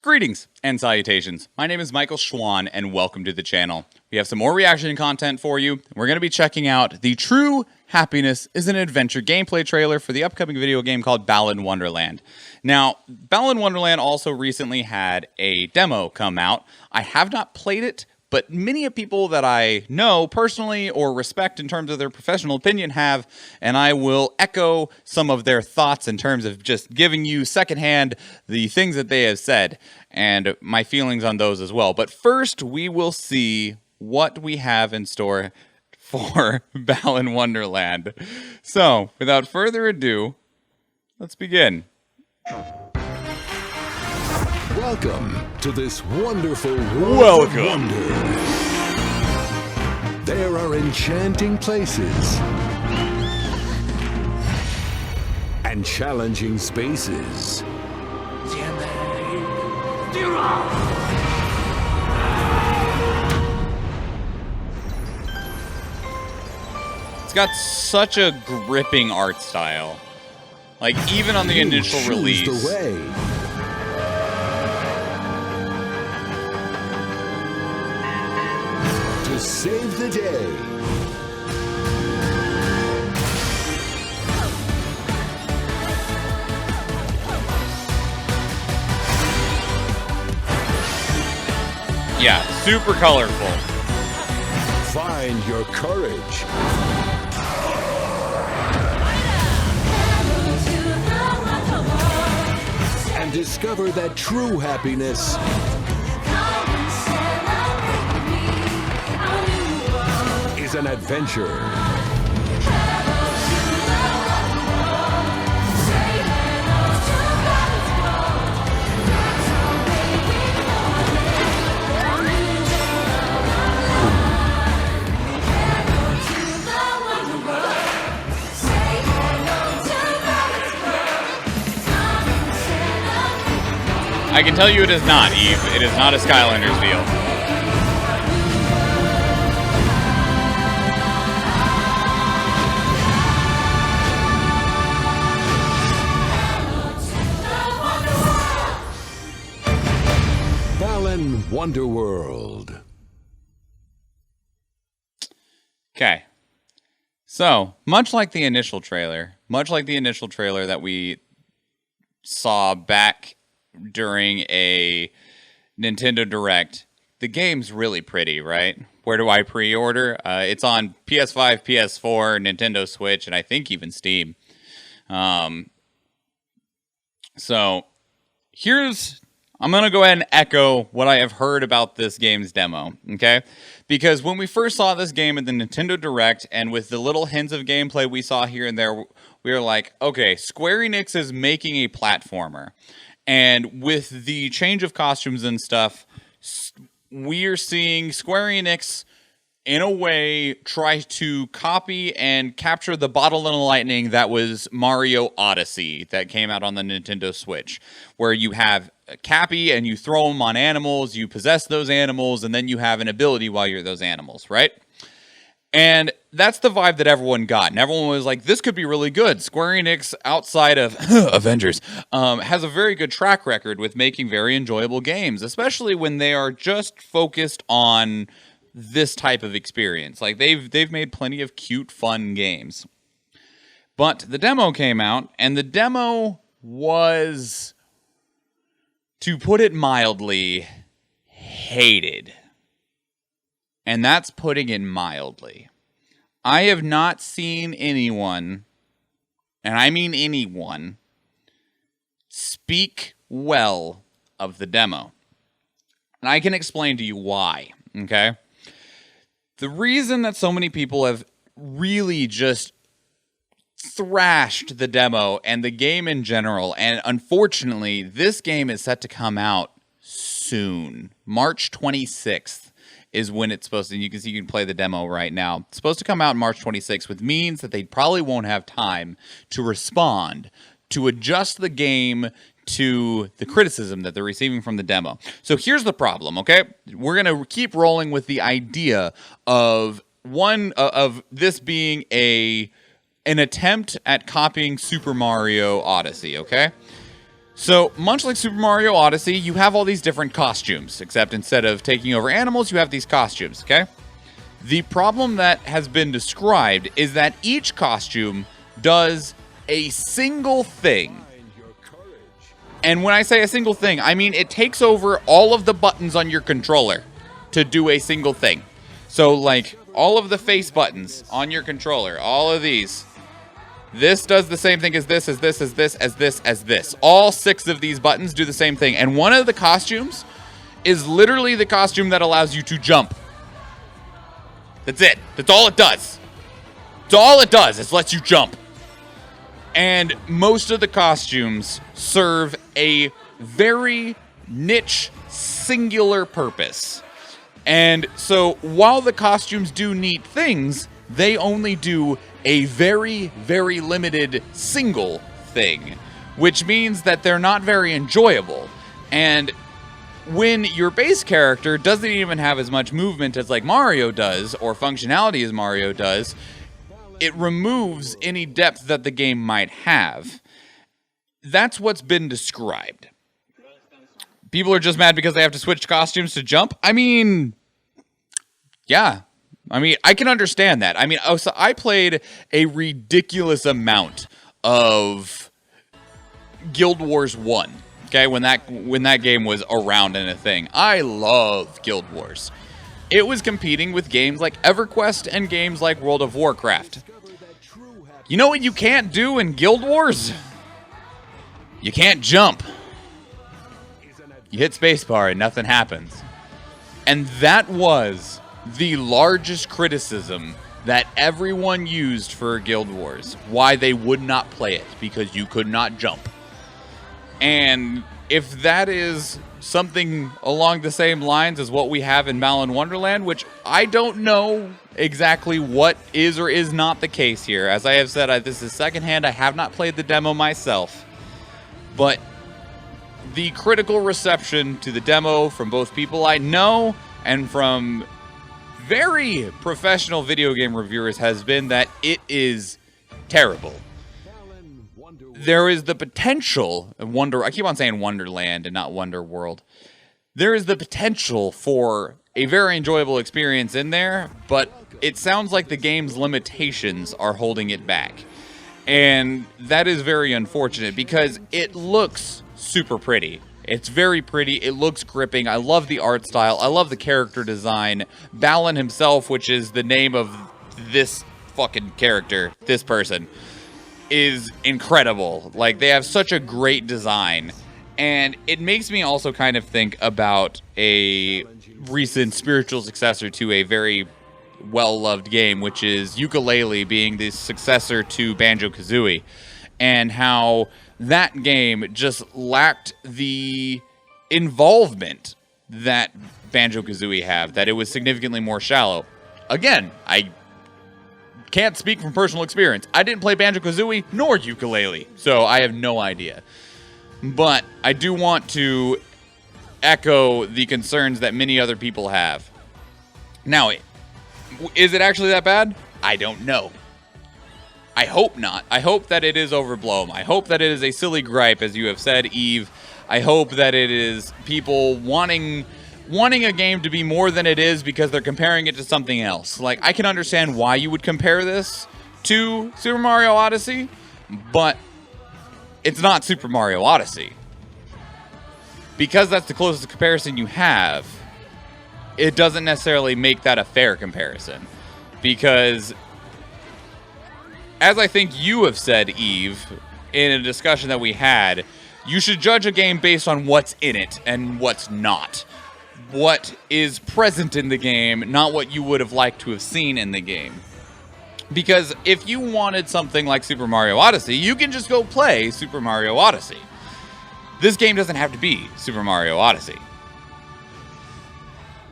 Greetings and salutations. My name is Michael Schwahn and welcome to the channel. We have some more reaction content for you. We're going to be checking out the True Happiness is an Adventure gameplay trailer for the upcoming video game called Balan Wonderland. Now, Balan Wonderland also recently had a demo come out. I have not played it, but many of people that I know personally or respect in terms of their professional opinion have, and I will echo some of their thoughts in terms of just giving you secondhand the things that they have said and my feelings on those as well. But first, we will see what we have in store for Balan Wonderland. So, without further ado, let's begin. Welcome to this wonderful world of wonder. There are enchanting places and challenging spaces. It's got such a gripping art style. Like, even on the initial release. The way. To save the day. Yeah, super colorful. Find your courage. And discover that true happiness is an adventure. I can tell you it is not, Eve. It is not a Skylanders deal. Balan Wonderworld. Okay. So, much like the initial trailer that we saw back during a Nintendo Direct, the game's really pretty, right? Where do I pre-order? It's on PS5, PS4, Nintendo Switch, and I think even Steam. So, I'm going to go ahead and echo what I have heard about this game's demo, okay? Because when we first saw this game at the Nintendo Direct, and with the little hints of gameplay we saw here and there, we were like, okay, Square Enix is making a platformer. And with the change of costumes and stuff, we are seeing Square Enix, in a way, try to copy and capture the bottle and lightning that was Mario Odyssey that came out on the Nintendo Switch, where you have Cappy and you throw them on animals, you possess those animals, and then you have an ability while you're those animals, right? And that's the vibe that everyone got. And everyone was like, this could be really good. Square Enix, outside of Avengers, has a very good track record with making very enjoyable games, especially when they are just focused on this type of experience. Like, they've made plenty of cute, fun games. But the demo came out, and the demo was, to put it mildly, hated. And that's putting it mildly. I have not seen anyone, and I mean anyone, speak well of the demo. And I can explain to you why, okay? The reason that so many people have really just thrashed the demo and the game in general, and unfortunately, this game is set to come out soon. March 26th. Is when it's supposed to, you can play the demo right now. It's supposed to come out March 26th, which means that they probably won't have time to respond, to adjust the game to the criticism that they're receiving from the demo. So here's the problem, okay? We're going to keep rolling with the idea of this being an attempt at copying Super Mario Odyssey, okay? So, much like Super Mario Odyssey, you have all these different costumes, except instead of taking over animals, you have these costumes, okay? The problem that has been described is that each costume does a single thing. And when I say a single thing, I mean it takes over all of the buttons on your controller to do a single thing. So, like, all of the face buttons on your controller, all of these, this does the same thing as this, as this, as this, as this, as this. All 6 of these buttons do the same thing. And one of the costumes is literally the costume that allows you to jump. That's it. That's all it does. That's all it does. It lets you jump. And most of the costumes serve a very niche, singular purpose. And so while the costumes do neat things, they only do a very, very limited single thing, which means that they're not very enjoyable. And when your base character doesn't even have as much movement as like Mario does, or functionality as Mario does, it removes any depth that the game might have. That's what's been described. People are just mad because they have to switch costumes to jump. I mean, yeah. I mean, I can understand that. I mean, so I played a ridiculous amount of Guild Wars 1, okay, when that game was around and a thing. I love Guild Wars. It was competing with games like EverQuest and games like World of Warcraft. You know what you can't do in Guild Wars? You can't jump. You hit spacebar and nothing happens. And that was the largest criticism that everyone used for Guild Wars. Why they would not play it, because you could not jump. And if that is something along the same lines as what we have in Balan Wonderland, which I don't know exactly what is or is not the case here. As I have said, this is secondhand. I have not played the demo myself. But the critical reception to the demo from both people I know and from very professional video game reviewers has been that it is terrible. There is the potential, I keep on saying Wonderland and not Wonderworld. There is the potential for a very enjoyable experience in there, but it sounds like the game's limitations are holding it back. And that is very unfortunate because it looks super pretty. It's very pretty. It looks gripping. I love the art style. I love the character design. Balan himself, which is the name of this fucking character, this person, is incredible. Like, they have such a great design. And it makes me also kind of think about a recent spiritual successor to a very well-loved game, which is Yooka-Laylee being the successor to Banjo-Kazooie. And how that game just lacked the involvement that Banjo-Kazooie have, that it was significantly more shallow. Again, I can't speak from personal experience. I didn't play Banjo-Kazooie nor Yooka-Laylee, so I have no idea. But I do want to echo the concerns that many other people have. Now, is it actually that bad? I don't know. I hope not. I hope that it is overblown. I hope that it is a silly gripe, as you have said, Eve. I hope that it is people wanting a game to be more than it is because they're comparing it to something else. Like, I can understand why you would compare this to Super Mario Odyssey, but it's not Super Mario Odyssey. Because that's the closest comparison you have, it doesn't necessarily make that a fair comparison. Because, as I think you have said, Eve, in a discussion that we had, you should judge a game based on what's in it and what's not. What is present in the game, not what you would have liked to have seen in the game. Because if you wanted something like Super Mario Odyssey, you can just go play Super Mario Odyssey. This game doesn't have to be Super Mario Odyssey.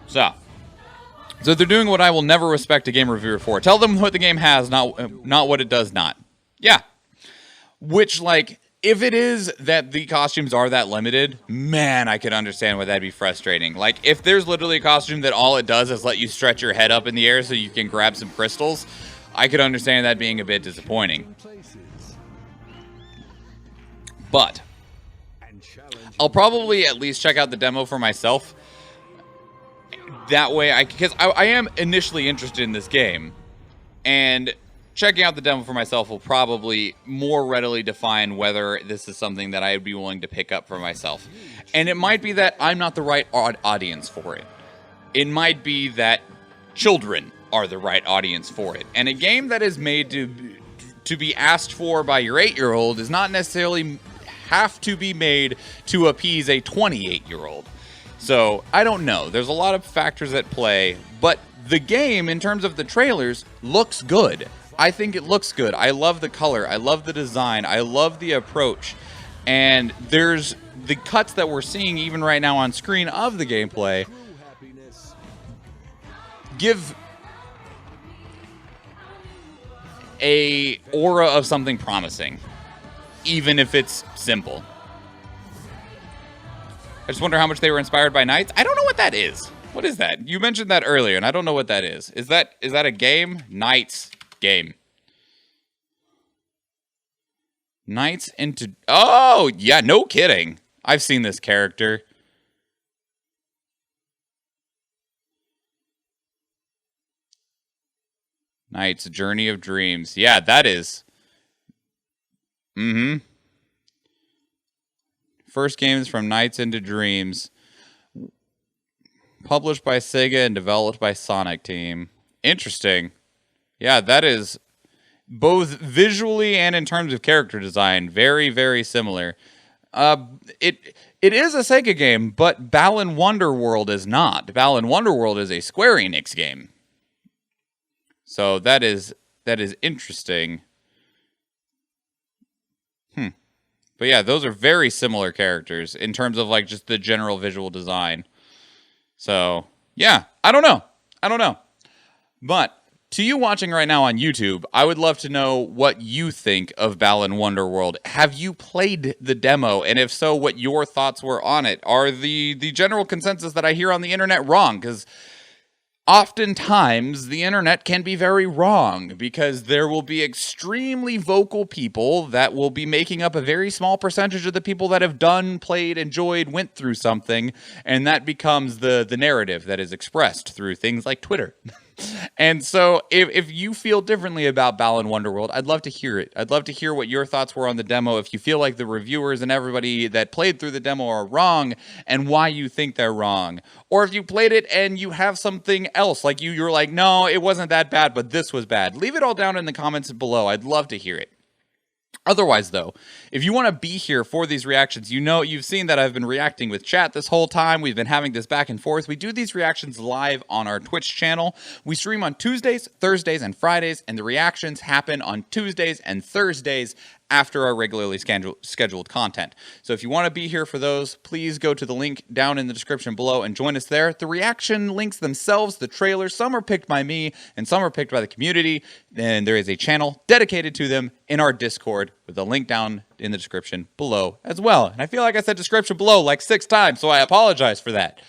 So they're doing what I will never respect a game reviewer for. Tell them what the game has, not what it does not. Yeah. Which, like, if it is that the costumes are that limited, man, I could understand why that'd be frustrating. Like, if there's literally a costume that all it does is let you stretch your head up in the air so you can grab some crystals, I could understand that being a bit disappointing. But I'll probably at least check out the demo for myself. That way, because I am initially interested in this game, and checking out the demo for myself will probably more readily define whether this is something that I would be willing to pick up for myself. And it might be that I'm not the right audience for it. It might be that children are the right audience for it. And a game that is made to be asked for by your 8-year-old does not necessarily have to be made to appease a 28-year-old. So, I don't know. There's a lot of factors at play, but the game, in terms of the trailers, looks good. I think it looks good. I love the color. I love the design. I love the approach. And there's the cuts that we're seeing even right now on screen of the gameplay give a aura of something promising, even if it's simple. I just wonder how much they were inspired by Knights. I don't know what that is. What is that? You mentioned that earlier, and I don't know what that is. Is that a game? Knights game. Knights into... Oh, yeah, no kidding. I've seen this character. Knights, Journey of Dreams. Yeah, that is... First games from Knights into Dreams. Published by Sega and developed by Sonic Team. Interesting. Yeah, that is both visually and in terms of character design very, very similar. It is a Sega game, but Balan Wonderworld is not. Balan Wonderworld is a Square Enix game. So that is interesting. But yeah, those are very similar characters in terms of like just the general visual design. So, yeah, I don't know. But to you watching right now on YouTube, I would love to know what you think of Balan Wonderworld. Have you played the demo? And if so, what your thoughts were on it? Are the general consensus that I hear on the internet wrong? Because oftentimes, the internet can be very wrong because there will be extremely vocal people that will be making up a very small percentage of the people that have done, played, enjoyed, went through something, and that becomes the narrative that is expressed through things like Twitter. And so if you feel differently about Balan Wonderworld, I'd love to hear it. I'd love to hear what your thoughts were on the demo. If you feel like the reviewers and everybody that played through the demo are wrong and why you think they're wrong. Or if you played it and you have something else, like you're like, no, it wasn't that bad, but this was bad. Leave it all down in the comments below. I'd love to hear it. Otherwise, though, if you want to be here for these reactions, you've seen that I've been reacting with chat this whole time. We've been having this back and forth. We do these reactions live on our Twitch channel. We stream on Tuesdays, Thursdays, and Fridays, and the reactions happen on Tuesdays and Thursdays after our regularly scheduled content. So if you want to be here for those, please go to the link down in the description below and join us there. The reaction links themselves, the trailers, some are picked by me and some are picked by the community. And there is a channel dedicated to them in our Discord with a link down in the description below as well. And I feel like I said description below like 6 times, so I apologize for that.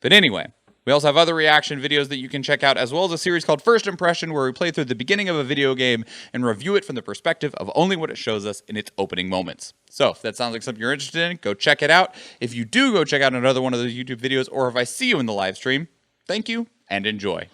But anyway, we also have other reaction videos that you can check out, as well as a series called First Impression, where we play through the beginning of a video game and review it from the perspective of only what it shows us in its opening moments. So if that sounds like something you're interested in, go check it out. If you do, go check out another one of those YouTube videos, or if I see you in the live stream, thank you and enjoy.